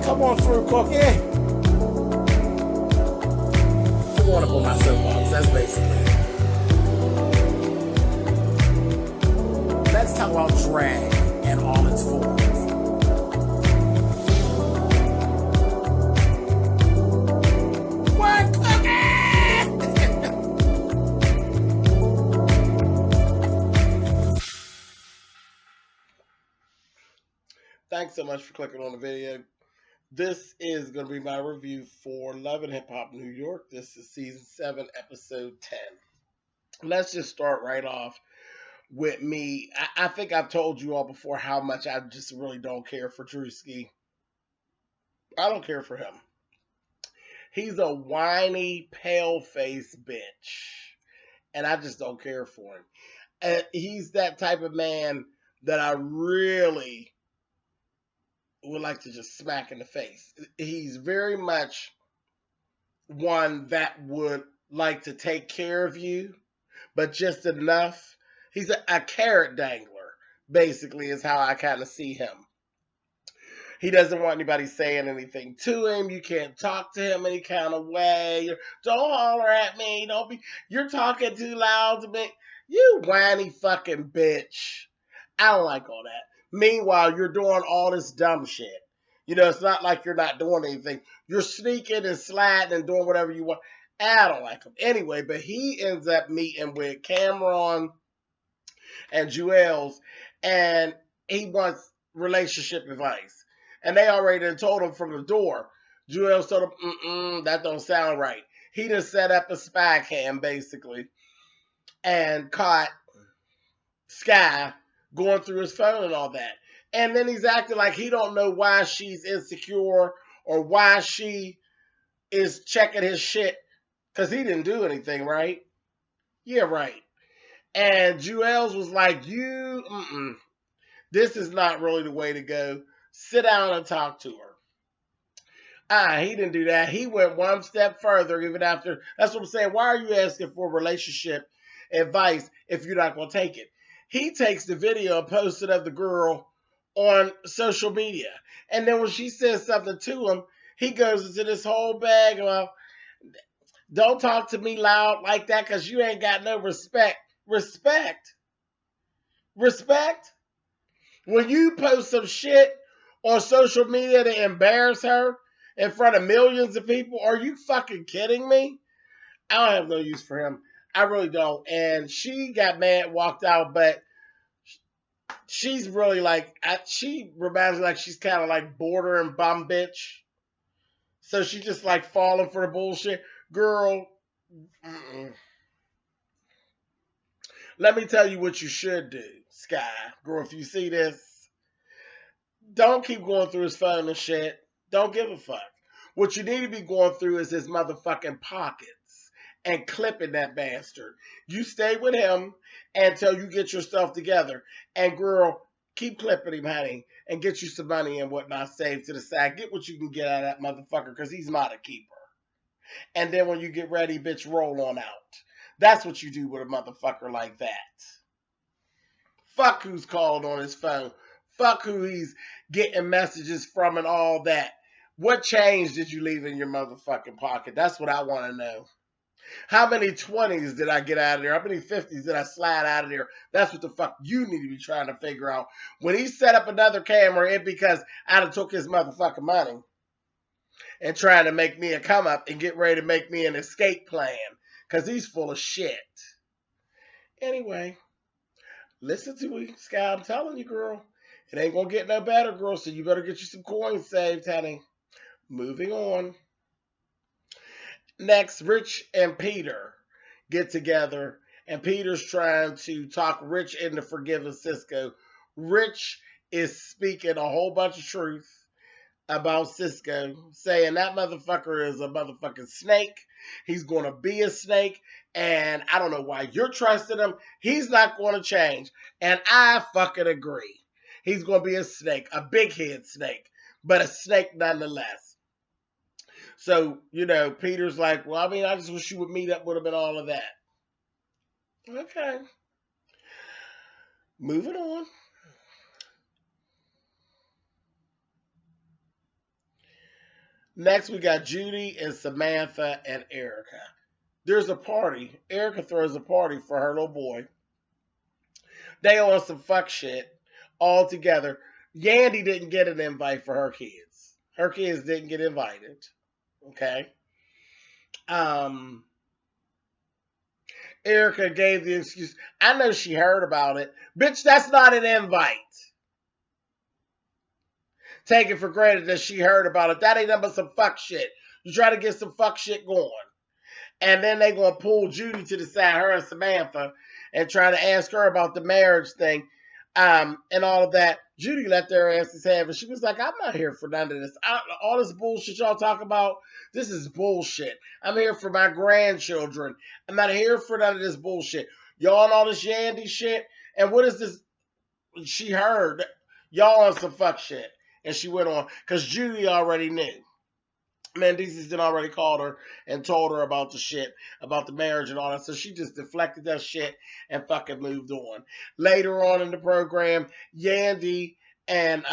Come on through, Cookie. I want to put my soapbox. That's basically it. Let's talk about drag and all its forms. What, Cookie? Thanks so much for clicking on the video. This is going to be my review for Love and Hip Hop New York. This is season 7, episode 10. Let's just start right off with me. I think I've told you all before how much I just really don't care for Drewski. I don't care for him. He's a whiny, pale-faced bitch. And I just don't care for him. And he's that type of man that I really would like to just smack in the face. He's very much one that would like to take care of you, but just enough. He's a carrot dangler, basically, is how I kind of see him. He doesn't want anybody saying anything to him. You can't talk to him any kind of way. Don't holler at me. You're talking too loud to me. You whiny fucking bitch. I don't like all that. Meanwhile, you're doing all this dumb shit. You know, it's not like you're not doing anything. You're sneaking and sliding and doing whatever you want. I don't like him. Anyway, but he ends up meeting with Cameron and Juelz, and he wants relationship advice. And they already told him from the door. Juelz told him, that don't sound right. He just set up a spy cam, basically, and caught Sky going through his phone and all that. And then he's acting like he don't know why she's insecure or why she is checking his shit because he didn't do anything, right? Yeah, right. And Juelz was like, this is not really the way to go. Sit down and talk to her. He didn't do that. He went one step further even after. That's what I'm saying. Why are you asking for relationship advice if you're not going to take it? He takes the video and posts it of the girl on social media. And then when she says something to him, he goes into this whole bag of, don't talk to me loud like that because you ain't got no respect. Respect? When you post some shit on social media to embarrass her in front of millions of people, are you fucking kidding me? I don't have no use for him. I really don't. And she got mad, walked out, but she's really like, she reminds me like she's kind of like bordering bum bitch. So she's just like falling for the bullshit. Girl, let me tell you what you should do, Sky. Girl, if you see this, don't keep going through his phone and shit. Don't give a fuck. What you need to be going through is his motherfucking pockets and clipping that bastard. You stay with him until you get yourself together. And girl, keep clipping him, honey, and get you some money and whatnot saved to the side. Get what you can get out of that motherfucker because he's not a keeper. And then when you get ready, bitch, roll on out. That's what you do with a motherfucker like that. Fuck who's calling on his phone. Fuck who he's getting messages from and all that. What change did you leave in your motherfucking pocket? That's what I want to know. How many 20s did I get out of there? How many 50s did I slide out of there? That's what the fuck you need to be trying to figure out. When he set up another camera, it's because I done took his motherfucking money and trying to make me a come up and get ready to make me an escape plan because he's full of shit. Anyway, listen to me, Sky. I'm telling you, girl. It ain't going to get no better, girl, so you better get you some coins saved, honey. Moving on. Next, Rich and Peter get together, and Peter's trying to talk Rich into forgiving Cisco. Rich is speaking a whole bunch of truth about Cisco, saying that motherfucker is a motherfucking snake. He's going to be a snake, and I don't know why you're trusting him. He's not going to change, and I fucking agree. He's going to be a snake, a big head snake, but a snake nonetheless. So, you know, Peter's like, well, I mean, I just wish you would meet up with him and all of that. Okay. Moving on. Next, we got Judy and Samantha and Erica. There's a party. Erica throws a party for her little boy. They on some fuck shit all together. Yandy didn't get an invite for her kids. Her kids didn't get invited. Okay. Um, Erica gave the excuse. I know she heard about it. Bitch, that's not an invite. Take it for granted that she heard about it. That ain't nothing but some fuck shit. You try to get some fuck shit going. And then they gonna pull Judy to the side, her and Samantha, and try to ask her about the marriage thing, and all of that. Judy let their asses have it. She was like, I'm not here for none of this. All this bullshit y'all talk about, this is bullshit. I'm here for my grandchildren. I'm not here for none of this bullshit. Y'all on all this Yandy shit. And what is this? She heard y'all on some fuck shit. And she went on, because Judy already knew. Mendeecees had already called her and told her about the shit, about the marriage and all that. So she just deflected that shit and fucking moved on. Later on in the program, Yandy and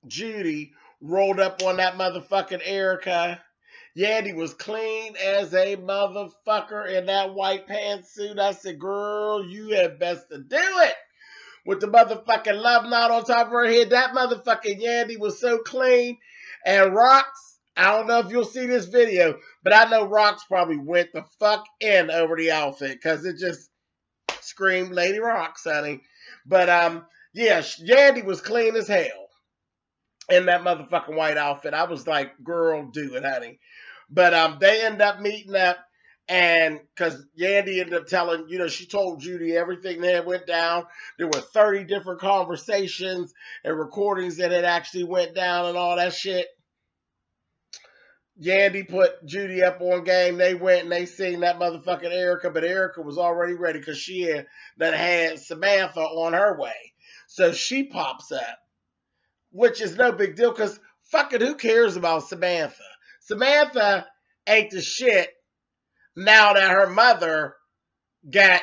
Judy rolled up on that motherfucking Erica. Yandy was clean as a motherfucker in that white pantsuit. I said, girl, you had best to do it. With the motherfucking love knot on top of her head. That motherfucking Yandy was so clean. And Rocks, I don't know if you'll see this video, but I know Rocks probably went the fuck in over the outfit because it just screamed Lady Rocks, honey. But yeah, Yandy was clean as hell in that motherfucking white outfit. I was like, girl, do it, honey. But they end up meeting up. And because Yandy ended up telling, she told Judy everything that went down. There were 30 different conversations and recordings that had actually went down and all that shit. Yandy put Judy up on game. They went and they seen that motherfucking Erica, but Erica was already ready because she had Samantha on her way. So she pops up, which is no big deal because fucking who cares about Samantha? Samantha ain't the shit. Now that her mother got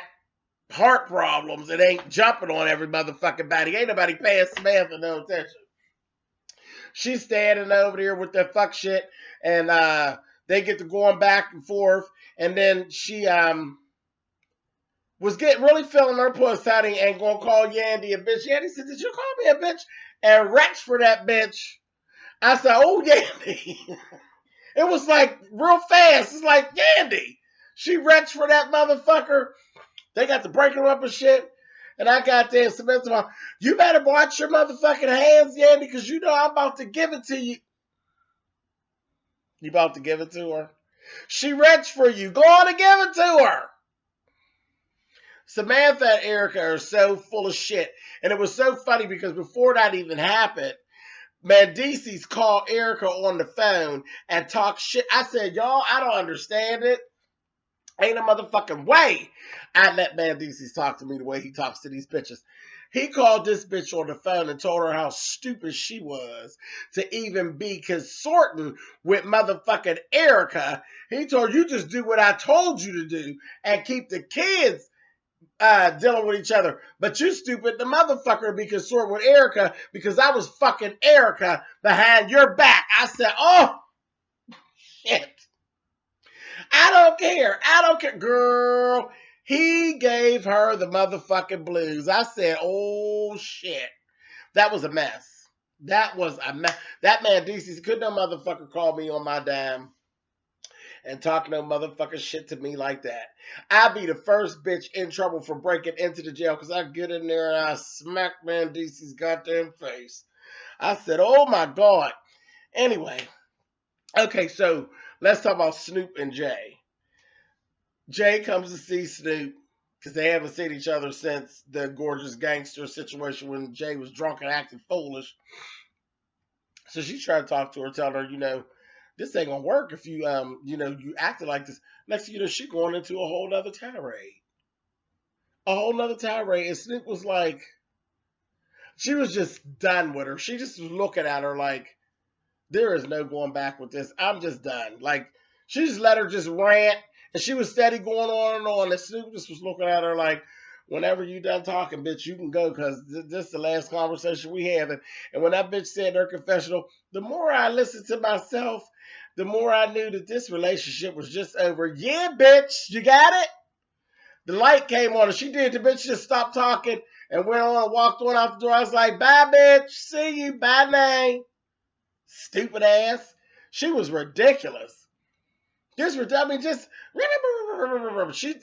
heart problems and ain't jumping on every motherfucking body. Ain't nobody paying Samantha no attention. She's standing over there with that fuck shit and they get to going back and forth. And then she was getting really feeling her puss, honey, and gonna call Yandy a bitch. Yandy said, did you call me a bitch? And reached for that bitch. I said, oh, Yandy. It was like real fast. It's like Yandy. She reached for that motherfucker. They got to break her up and shit. And I got there and Samantha, you better watch your motherfucking hands, Yandy, because you know I'm about to give it to you. You about to give it to her? She reached for you. Go on and give it to her. Samantha and Erica are so full of shit. And it was so funny because before that even happened, Mendeecees called Erica on the phone and talk shit. I said, y'all, I don't understand it. Ain't a motherfucking way I let Mendeecees talk to me the way he talks to these bitches. He called this bitch on the phone and told her how stupid she was to even be consorting with motherfucking Erica. He told her, you just do what I told you to do and keep the kids dealing with each other. But you stupid, the motherfucker to be consorting with Erica because I was fucking Erica behind your back. I said, oh, shit. I don't care. I don't care. Girl, he gave her the motherfucking blues. I said, oh, shit. That was a mess. That was a mess. That Mendeecees couldn't no motherfucker call me on my dime and talk no motherfucking shit to me like that. I'd be the first bitch in trouble for breaking into the jail because I get in there and I smack Mendeecees' goddamn face. I said, oh, my God. Anyway. Okay, so let's talk about Snoop and Jay. Jay comes to see Snoop because they haven't seen each other since the Gorgeous Gangster situation when Jay was drunk and acting foolish. So she tried to talk to her, telling her, this ain't gonna work if you, you acted like this. Next thing you know, she going into a whole nother tirade. A whole nother tirade. And Snoop was like, she was just done with her. She just was looking at her like, there is no going back with this. I'm just done. Like, she just let her just rant. And she was steady going on and on. And Snoop just was looking at her like, whenever you done talking, bitch, you can go because this is the last conversation we had. And when that bitch said her confessional, the more I listened to myself, the more I knew that this relationship was just over. Yeah, bitch, you got it? The light came on and she did. The bitch just stopped talking and went on and walked on out the door. I was like, bye, bitch. See you. Bye, name. Stupid ass. She was ridiculous. Just remember, she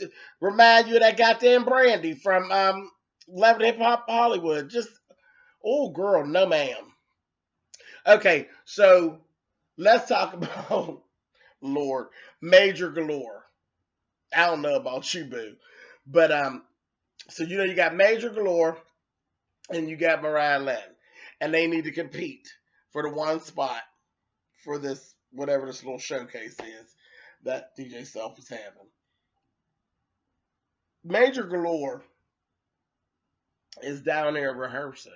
remind you of that goddamn Brandy from 11 Hip Hop Hollywood. Just, oh, girl, no, ma'am. Okay, so let's talk about, Lord, Major Galore. I don't know about you, boo. But, so you got Major Galore and you got Mariah Lynn. And they need to compete for the one spot for this, whatever this little showcase is that DJ Self is having. Major Galore is down there rehearsing.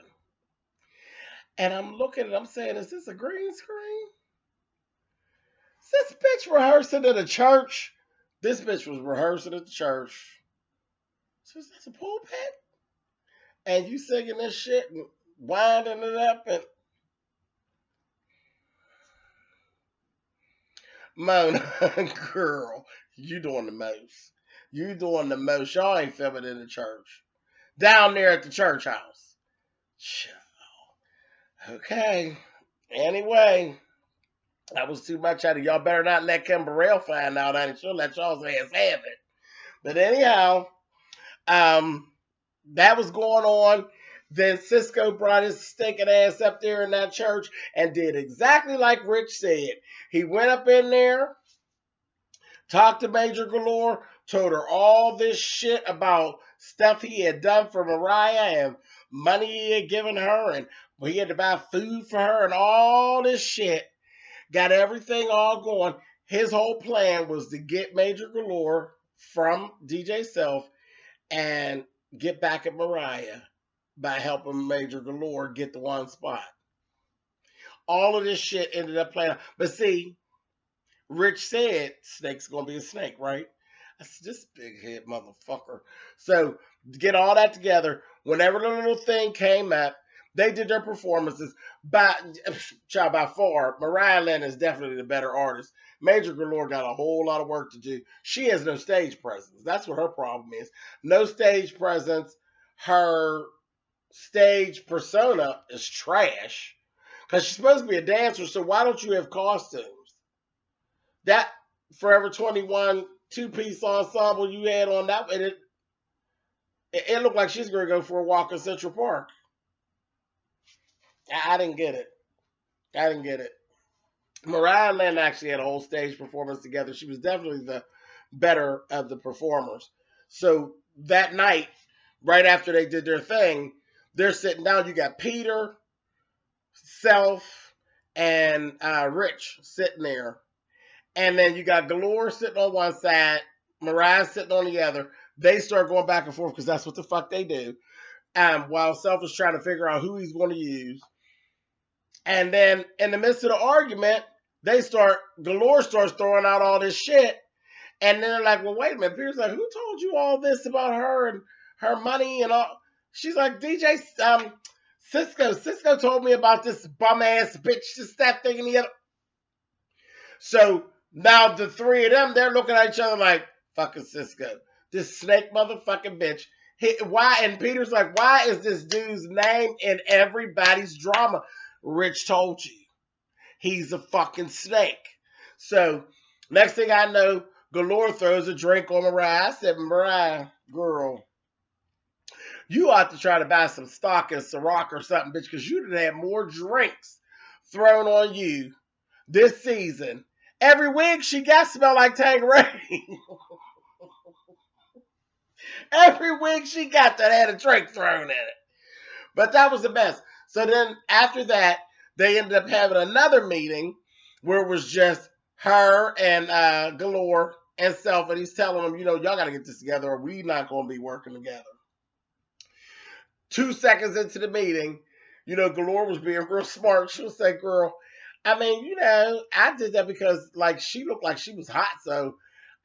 And I'm looking and I'm saying, is this a green screen? Is this bitch rehearsing at a church? This bitch was rehearsing at the church. So is this a pulpit? And you singing this shit and winding it up and Mona, girl, you doing the most. You doing the most. Y'all ain't filming in the church. Down there at the church house. Okay. Anyway, that was too much out of y'all. Better not let Kim Burrell find out. I she'll let y'all's ass have it. But anyhow, that was going on. Then Cisco brought his stinking ass up there in that church and did exactly like Rich said. He went up in there, talked to Major Galore, told her all this shit about stuff he had done for Mariah and money he had given her, and he had to buy food for her and all this shit. Got everything all going. His whole plan was to get Major Galore from DJ Self and get back at Mariah by helping Major Galore get the one spot. All of this shit ended up playing out. But see, Rich said snake's gonna be a snake, right? I said, this big head motherfucker. So to get all that together, whenever the little thing came up, they did their performances. By far, Mariah Lynn is definitely the better artist. Major Galore got a whole lot of work to do. She has no stage presence. That's what her problem is. No stage presence. Her stage persona is trash. Because she's supposed to be a dancer, so why don't you have costumes? That Forever 21 two-piece ensemble you had on that, it looked like she's going to go for a walk in Central Park. I didn't get it. Mariah Lynn actually had a whole stage performance together. She was definitely the better of the performers. So that night, right after they did their thing, they're sitting down. You got Peter, Self, and Rich sitting there. And then you got Galore sitting on one side, Mariah sitting on the other. They start going back and forth because that's what the fuck they do. While Self is trying to figure out who he's going to use. And then in the midst of the argument, Galore starts throwing out all this shit. And then they're like, well, wait a minute. Peter's like, who told you all this about her and her money and all? She's like, DJ Cisco. Cisco told me about this bum ass bitch, this, that thing, and the other. So now the three of them, they're looking at each other like, fucking Cisco. This snake motherfucking bitch. Why? And Peter's like, why is this dude's name in everybody's drama? Rich told you. He's a fucking snake. So next thing I know, Galore throws a drink on Mariah. I said, Mariah, girl, you ought to try to buy some stock in Ciroc or something, bitch, because you'd have had more drinks thrown on you this season. Every wig she got smelled like Tanqueray. Every wig she got that had a drink thrown in it. But that was the best. So then after that, they ended up having another meeting where it was just her and Galore and Self. And he's telling them, y'all got to get this together or we not going to be working together. 2 seconds into the meeting, Galore was being real smart. She was say, girl, I mean, I did that because, like, she looked like she was hot, so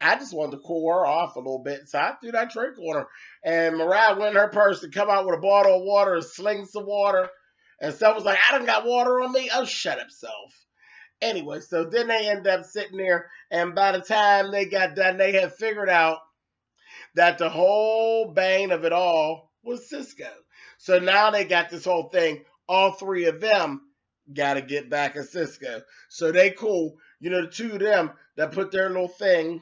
I just wanted to cool her off a little bit, so I threw that drink on her. And Mariah went in her purse and come out with a bottle of water and sling some water. And Self was like, I done got water on me. Oh, shut up, Self. Anyway, so then they end up sitting there, and by the time they got done, they had figured out that the whole bane of it all was Cisco. So now they got this whole thing. All three of them got to get back at Cisco. So they cool. You know, the two of them that put their little thing.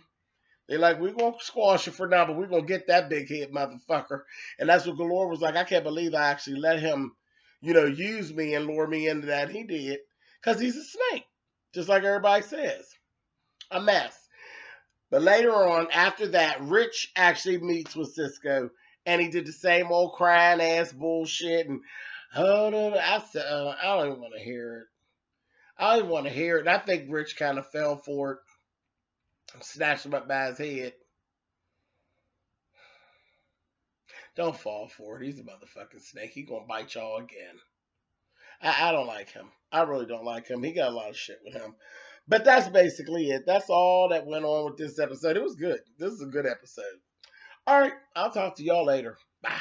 They like, we're going to squash it for now, but we're going to get that big head motherfucker. And that's what Galore was like. I can't believe I actually let him, use me and lure me into that. He did. Because he's a snake. Just like everybody says. A mess. But later on, after that, Rich actually meets with Cisco. And he did the same old crying ass bullshit. And, I said, I don't even want to hear it. I don't even want to hear it. And I think Rich kind of fell for it. Snatched him up by his head. Don't fall for it. He's a motherfucking snake. He gonna bite y'all again. I don't like him. I really don't like him. He got a lot of shit with him. But that's basically it. That's all that went on with this episode. It was good. This is a good episode. All right. I'll talk to y'all later. Bye.